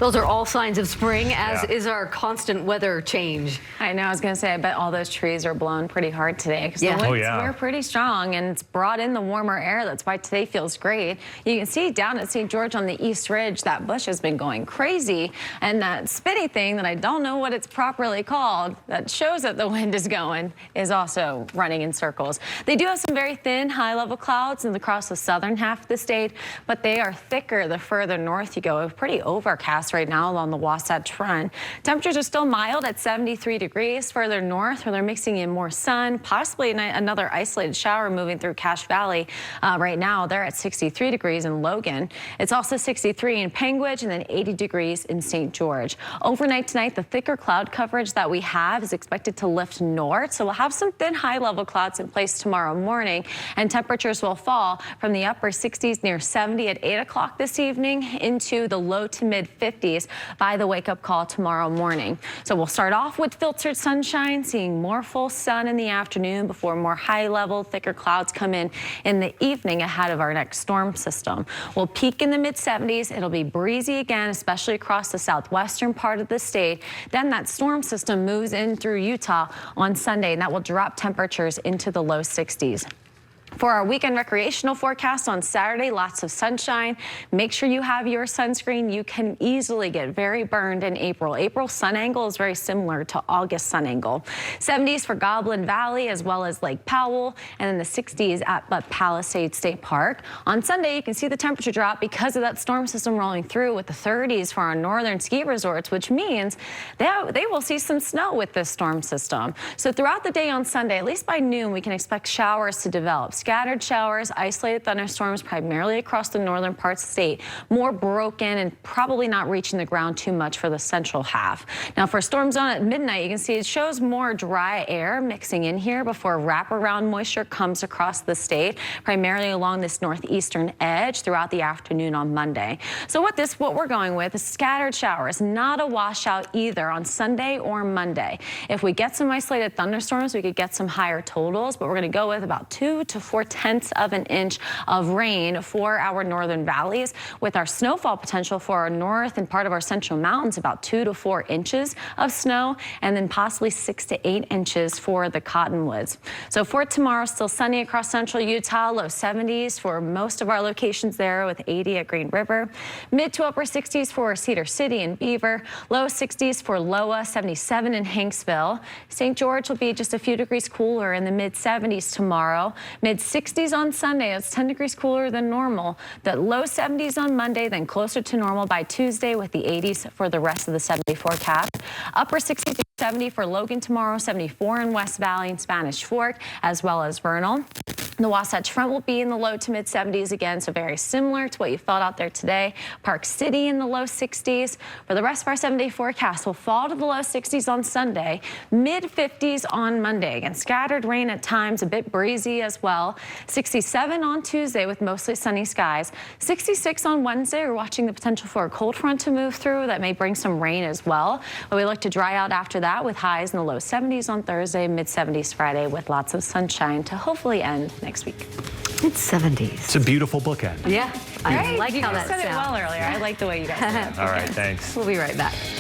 Those are all signs of spring, as is our constant weather change. I know, I was going to say, I bet all those trees are blowing pretty hard today because the winds were pretty strong and it's brought in the warmer air. That's why today feels great. You can see down at St. George on the East Ridge, that bush has been going crazy. And that spinny thing that I don't know what it's properly called that shows that the wind is going is also running in circles. They do have some very thin high-level clouds across the southern half of the state, but they are thicker the further north you go. Pretty overcast right now along the Wasatch Front. Temperatures are still mild at 73 degrees. Further north, where they're mixing in more sun, possibly another isolated shower moving through Cache Valley. Right now, they're at 63 degrees in Logan. It's also 63 in Panguitch and then 80 degrees in St. George. Overnight tonight, the thicker cloud coverage that we have is expected to lift north, so we'll have some thin high-level clouds in place tomorrow morning, and temperatures will fall from the upper 60s near 70 at 8 o'clock this evening into the low to mid 50s by the wake-up call tomorrow morning. So we'll start off with filtered sunshine, seeing more full sun in the afternoon before more high-level, thicker clouds come in the evening ahead of our next storm system. We'll peak in the mid-70s. It'll be breezy again, especially across the southwestern part of the state. Then that storm system moves in through Utah on Sunday, and that will drop temperatures into the low 60s. For our weekend recreational forecast on Saturday, lots of sunshine. Make sure you have your sunscreen. You can easily get very burned in April. April's sun angle is very similar to August sun angle. 70s for Goblin Valley as well as Lake Powell, and then the 60s at Palisades State Park. On Sunday, you can see the temperature drop because of that storm system rolling through, with the 30s for our northern ski resorts, which means they will see some snow with this storm system. So throughout the day on Sunday, at least by noon, we can expect showers to develop. Scattered showers, isolated thunderstorms primarily across the northern parts of the state, more broken and probably not reaching the ground too much for the central half. Now for storm zone at midnight, you can see it shows more dry air mixing in here before wraparound moisture comes across the state, primarily along this northeastern edge throughout the afternoon on Monday. So what we're going with is scattered showers, not a washout either on Sunday or Monday. If we get some isolated thunderstorms, we could get some higher totals, but we're going to go with about 2 to 4/10 of an inch of rain for our northern valleys, with our snowfall potential for our north and part of our central mountains about 2 to 4 inches of snow, and then possibly 6 to 8 inches for the cottonwoods. So for tomorrow, still sunny across central Utah, low 70s for most of our locations there, with 80 at Green River, mid to upper 60s for Cedar City and Beaver, low 60s for Loa, 77 in Hanksville. St. George will be just a few degrees cooler in the mid 70s tomorrow, mid 60s on Sunday. It's 10 degrees cooler than normal. The low 70s on Monday, then closer to normal by Tuesday, with the 80s for the rest of the 70 forecast. Upper 60 to 70 for Logan tomorrow, 74 in West Valley and Spanish Fork, as well as Vernal. The Wasatch Front will be in the low to mid 70s again, so very similar to what you felt out there today. Park City in the low 60s. For the rest of our 7-day forecast, we'll fall to the low 60s on Sunday, mid 50s on Monday. Again, scattered rain at times, a bit breezy as well. 67 on Tuesday with mostly sunny skies. 66 on Wednesday. We're watching the potential for a cold front to move through that may bring some rain as well. But we look to dry out after that with highs in the low 70s on Thursday, mid 70s Friday, with lots of sunshine to hopefully end next week. It's 70s. It's a beautiful bookend. Yeah, I like how that said sounds. it well earlier. I like the way you guys said it. All right, thanks. We'll be right back.